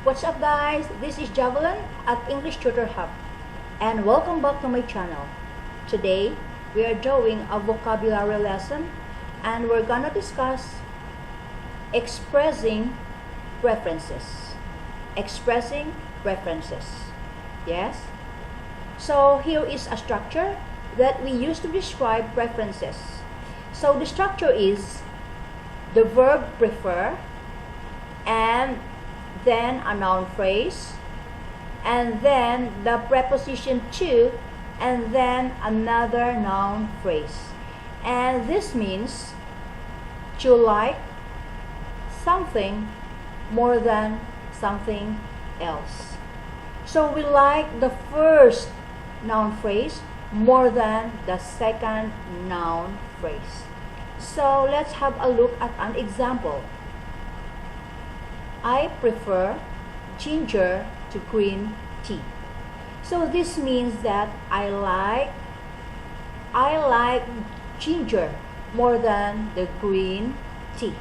What's up guys, this is Javelin at English Tutor Hub and welcome back to my channel. Today we are doing a vocabulary lesson and we're gonna discuss expressing preferences. Expressing preferences. Yes? So here is a structure that we use to describe preferences. So the structure is the verb prefer and then a noun phrase, and then the preposition to, and then another noun phrase. And this means to like something more than something else. So we like the first noun phrase more than the second noun phrase. So let's have a look at an example. I prefer ginger to green tea. So this means that I like ginger more than the green tea.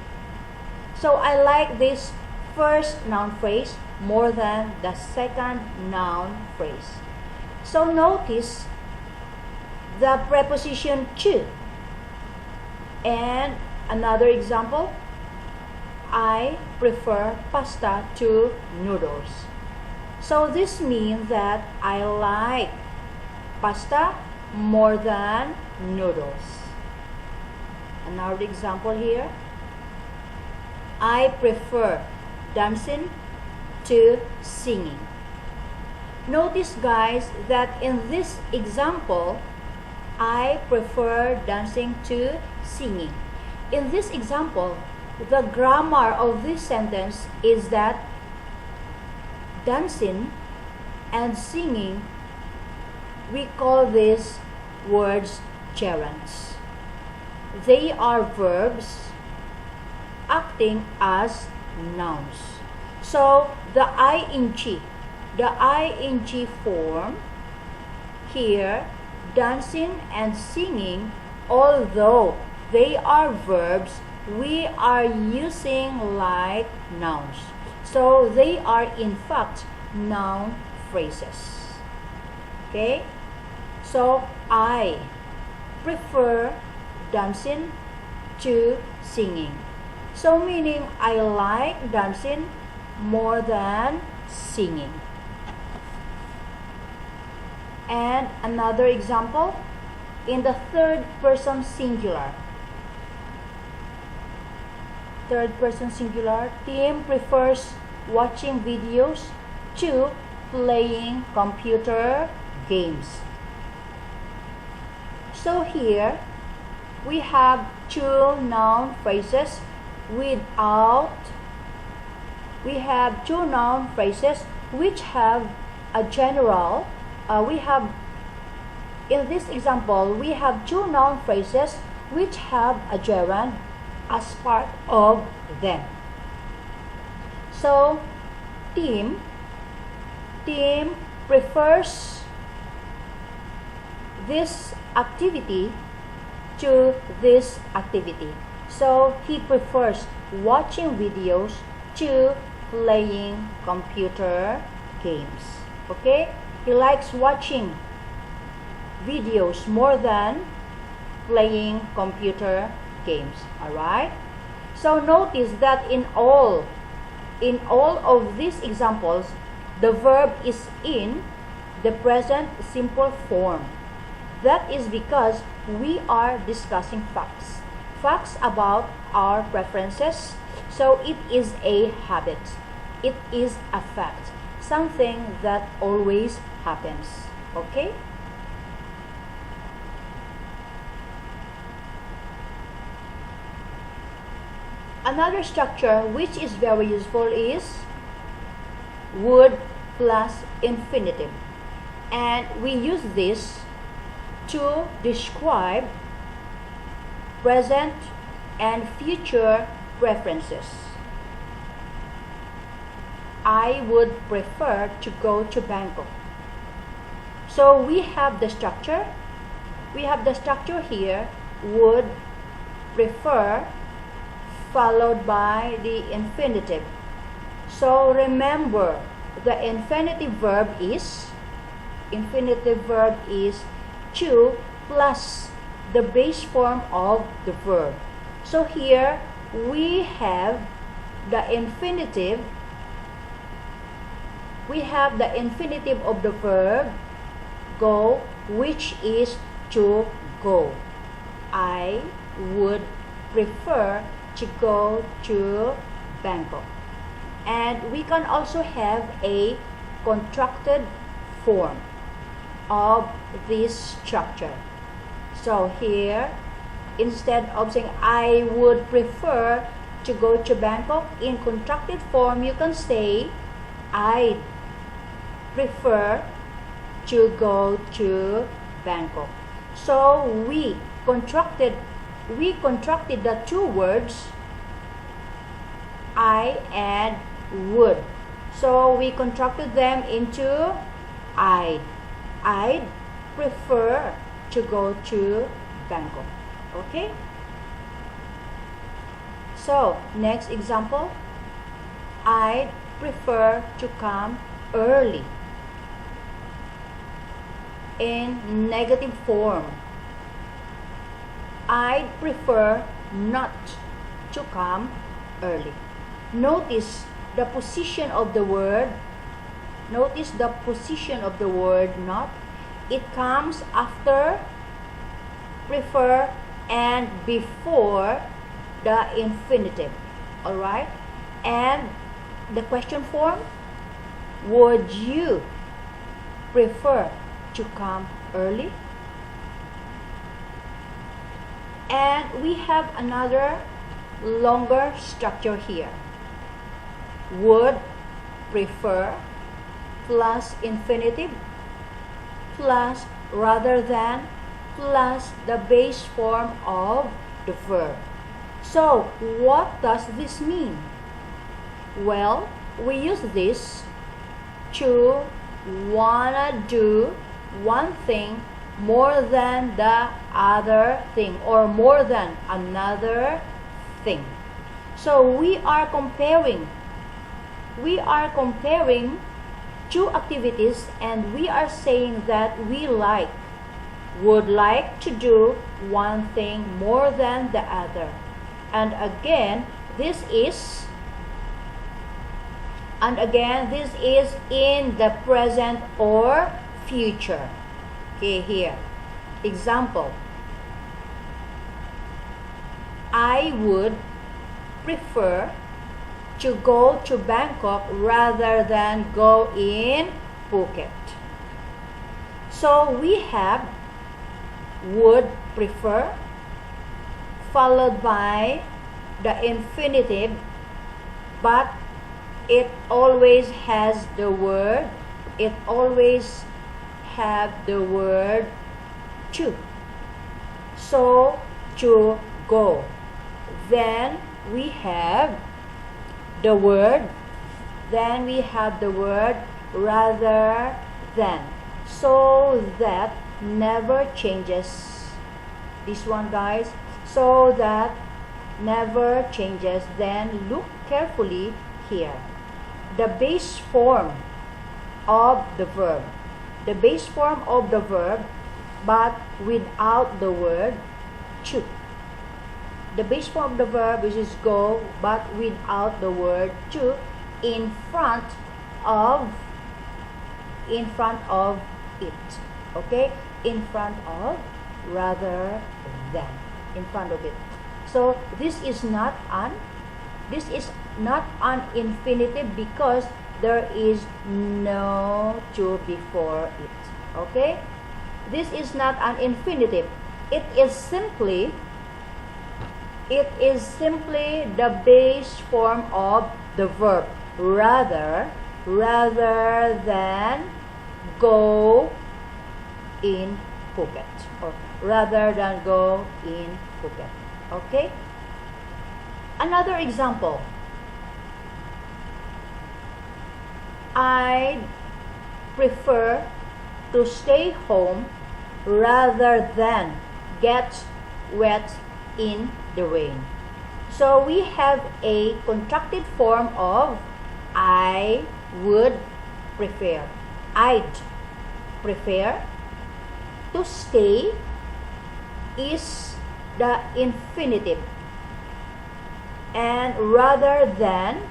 So I like this first noun phrase more than the second noun phrase. So notice the preposition to. And another example, I prefer pasta to noodles. So this means that I like pasta more than noodles. Another example here, I prefer dancing to singing. Notice guys that in this example, I prefer dancing to singing. In this example, the grammar of this sentence is that dancing and singing, we call these words gerunds. They are verbs acting as nouns. So the ing form here, dancing and singing, although they are verbs, we are using like nouns. So they are in fact noun phrases. Okay? So I prefer dancing to singing. So meaning I like dancing more than singing. And another example, in the third person singular. Third person singular, Tim prefers watching videos to playing computer games. So here we have two noun phrases which have a general, in this example, we have two noun phrases which have a gerund as part of them. So Tim prefers this activity to this activity. So he prefers watching videos to playing computer games. Okay? He likes watching videos more than playing computer games. Alright? So notice that in all of these examples, the verb is in the present simple form. That is because we are discussing facts. Facts about our preferences. So it is a habit. It is a fact. Something that always happens. Okay? Another structure which is very useful is would plus infinitive. And we use this to describe present and future preferences. I would prefer to go to Bangkok. So we have the structure. We have the structure here, would prefer followed by the infinitive. So remember, the infinitive verb is to plus the base form of the verb. So here we have the infinitive. We have the infinitive of the verb go, which is to go. I would prefer to go to Bangkok. And we can also have a contracted form of this structure. So here, instead of saying I would prefer to go to Bangkok, in contracted form you can say I prefer to go to Bangkok. So we contracted the two words I and would. So we contracted them into I'd prefer to go to Bangkok. Okay? So next example, I'd prefer to come early. In negative form, I'd prefer not to come early. Notice the position of the word. Notice the position of the word not. It comes after prefer and before the infinitive. Alright? And the question form, would you prefer to come early? And we have another longer structure here. Would, prefer, plus infinitive, plus rather than, plus the base form of the verb. So what does this mean? Well, we use this to wanna do one thing more than the other thing, or more than another thing. So we are comparing two activities, and we are saying that we would like to do one thing more than the other. And again, this is in the present or future. Okay, here. Example. I would prefer to go to Bangkok rather than go in Phuket. So we have would, prefer, followed by the infinitive, but it always has the word to. So to go. Then we have the word rather than. So that never changes. This one, guys. So that never changes. Then look carefully here. The base form of the verb. The base form of the verb, but without the word to. The base form of the verb is go, but without the word to in front of it. Okay? In front of, rather than. In front of it. So this is not an infinitive because there is no to before it. Okay? This is not an infinitive. It is simply the base form of the verb. Rather than go in Phuket, or rather than go in Phuket. Okay? Another example. I prefer to stay home rather than get wet in the rain. So we have a contracted form of I would prefer. I'd prefer. To stay is the infinitive. And rather than,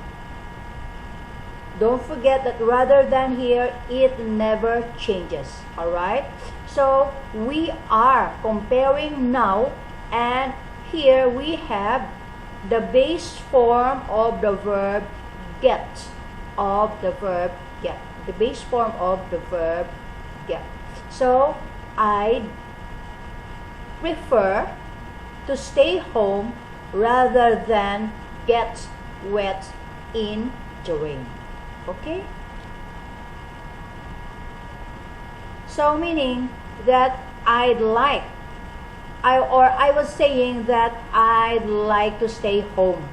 don't forget that rather than here, it never changes. Alright? So we are comparing now, and here we have the base form of the verb get. The base form of the verb get. So I prefer to stay home rather than get wet in the rain. Okay? So meaning that I was saying that I'd like to stay home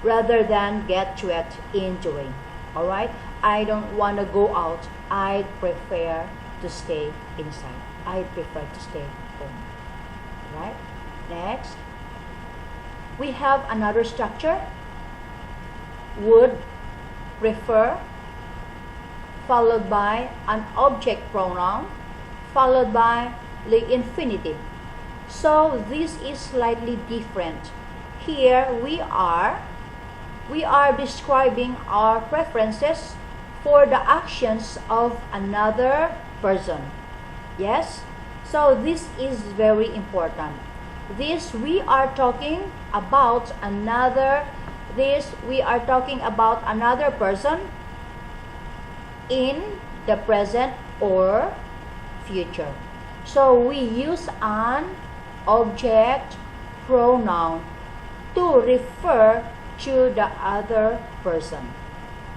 rather than get wet in the rain. Alright? I don't want to go out. I prefer to stay inside. I prefer to stay home. Right? Next, we have another structure. Would, prefer, followed by an object pronoun, followed by the infinitive. So this is slightly different. Here we are describing our preferences for the actions of another person. Yes? So this is very important. We are talking about another person in the present or future. So we use an object pronoun to refer to the other person.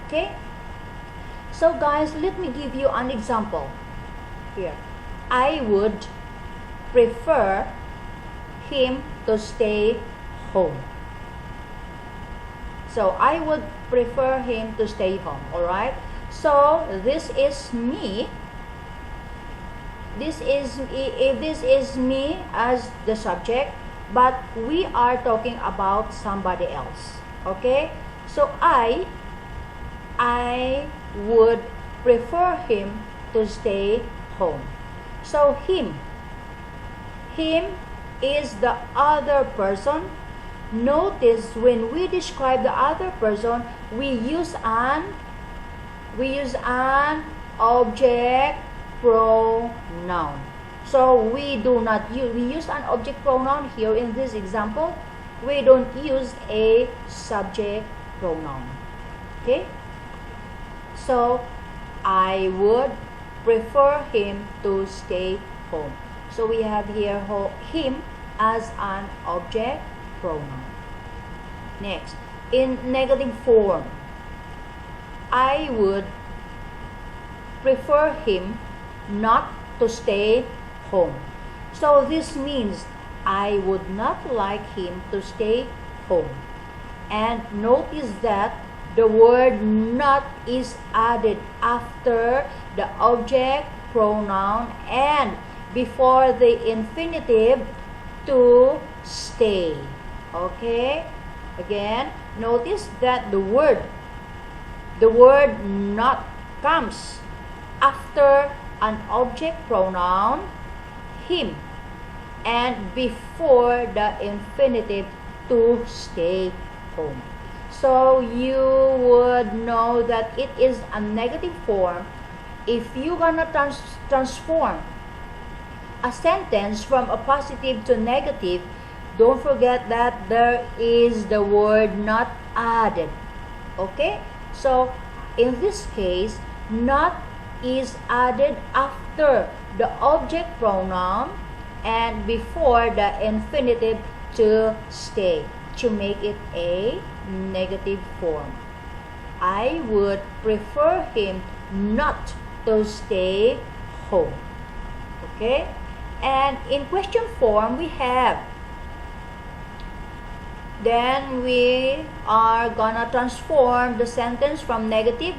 Okay? So guys, let me give you an example here. I would prefer him to stay home. So I would prefer him to stay home. Alright? So this is me. This is me as the subject, but we are talking about somebody else. Okay? So I would prefer him to stay home. So him is the other person. Notice when we describe the other person, we use an object pronoun. So we use an object pronoun here in this example. We don't use a subject pronoun. Okay? So I would prefer him to stay home. So we have here him as an object pronoun. Next, in negative form, I would prefer him not to stay home. So this means I would not like him to stay home. And notice that the word not is added after the object pronoun and before the infinitive to stay. Okay? Again, notice that the word not comes after an object pronoun, him, and before the infinitive to stay home. So you would know that it is a negative form. If you're gonna transform a sentence from a positive to negative, don't forget that there is the word not added. Okay? So in this case, not is added after the object pronoun and before the infinitive to stay, to make it a negative form. I would prefer him not to stay home. Okay? And in question form, we have, then we are gonna transform the sentence from negative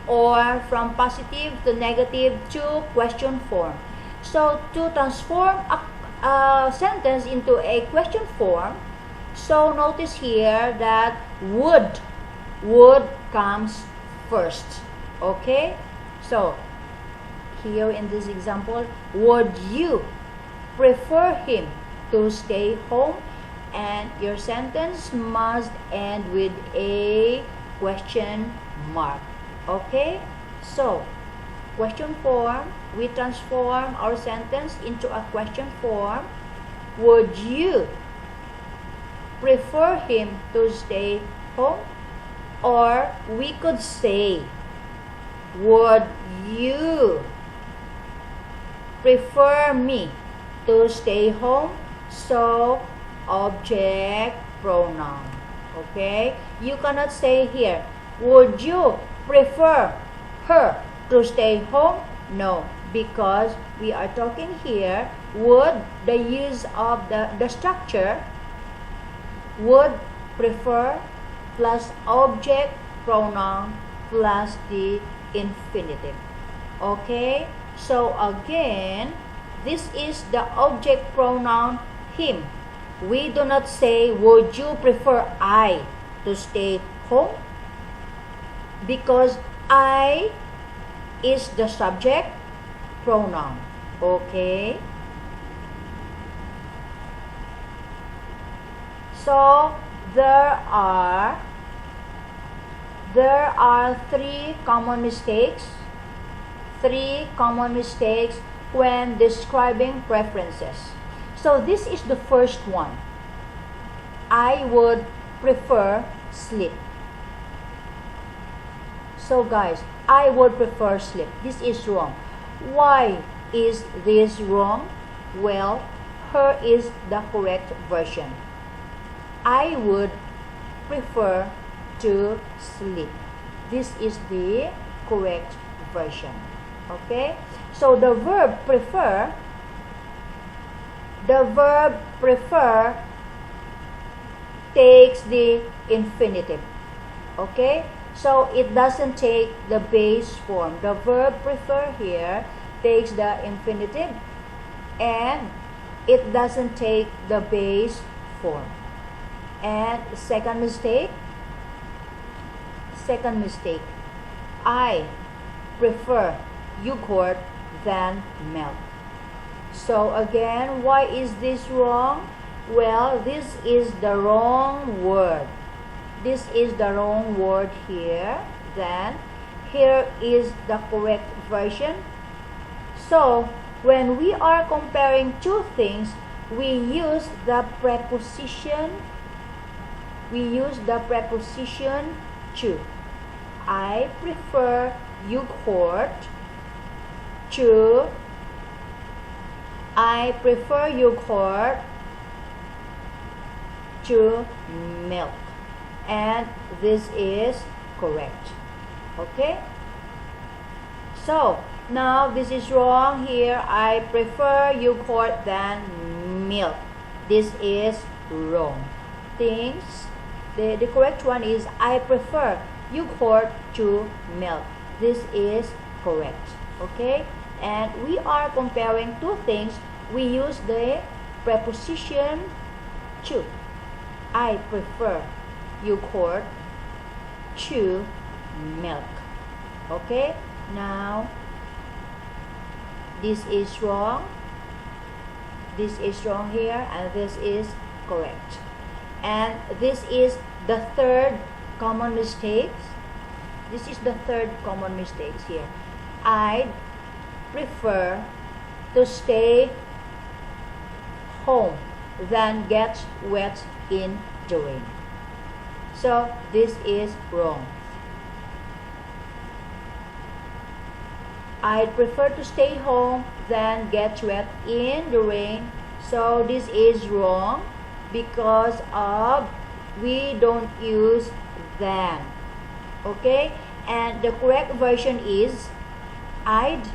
or from positive to negative to question form. So to transform a sentence into a question form, so notice here that would comes first. Okay, so here in this example, would you prefer him to stay home? And your sentence must end with a question mark. Okay, so question form, we transform our sentence into a question form. Would you prefer him to stay home? Or we could say, would you prefer me to stay home? So object pronoun. Okay, you cannot say here, would you prefer her to stay home? No, because we are talking here, would, the use of the structure, would, prefer, plus object pronoun plus the infinitive. Okay, so again, this is the object pronoun him. We do not say, would you prefer I to stay home? Because I is the subject pronoun. Okay, so there are three common mistakes when describing preferences. So this is the first one. I would prefer sleep. So guys, I would prefer sleep. This is wrong. Why is this wrong? Well, her is the correct version. I would prefer to sleep. This is the correct version. Okay, so the verb prefer takes the infinitive. Okay, so it doesn't take the base form. The verb prefer here takes the infinitive and it doesn't take the base form. And second mistake, I prefer yogurt than milk. So again, why is this wrong? Well, this is the wrong word. This is the wrong word here. Then here is the correct version. So when we are comparing two things, we use the preposition to. I prefer yogurt to milk, and this is correct. Okay, so now this is wrong here. I prefer yogurt than milk. This is wrong. The correct one is I prefer yogurt to milk. This is correct. Okay, and we are comparing two things. We use the preposition to. I prefer yogurt to milk. Okay, now this is wrong. This is wrong here, and this is correct. And this is the third common mistake. This is the third common mistake here. I prefer to stay home than get wet in the rain. So this is wrong. I prefer to stay home than get wet in the rain. So this is wrong because of we don't use than. Okay, and the correct version is I'd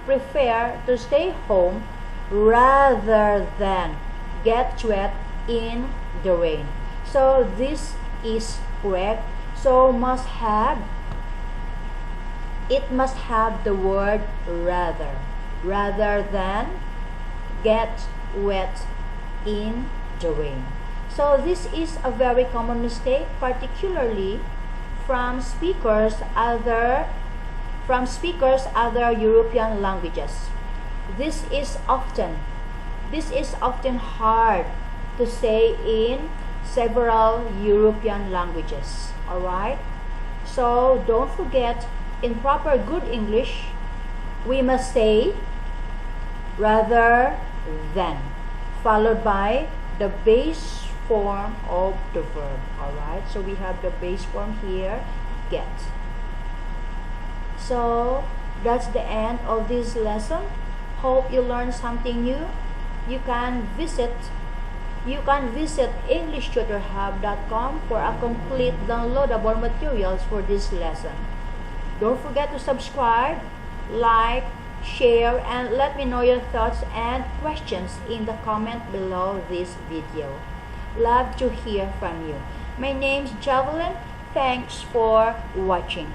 prefer to stay home rather than get wet in the rain. So this is correct. So it must have the word rather than get wet in the rain. So this is a very common mistake, particularly from speakers other European languages. This is often hard to say in several European languages. Alright? So don't forget, in proper good English, we must say rather than, followed by the base form of the verb. Alright? So we have the base form here, get. So that's the end of this lesson. Hope you learned something new. You can visit englishtutorhub.com for a complete downloadable materials for this lesson. Don't forget to subscribe, like, share, and let me know your thoughts and questions in the comment below this video. Love to hear from you. My name's Javelin. Thanks for watching.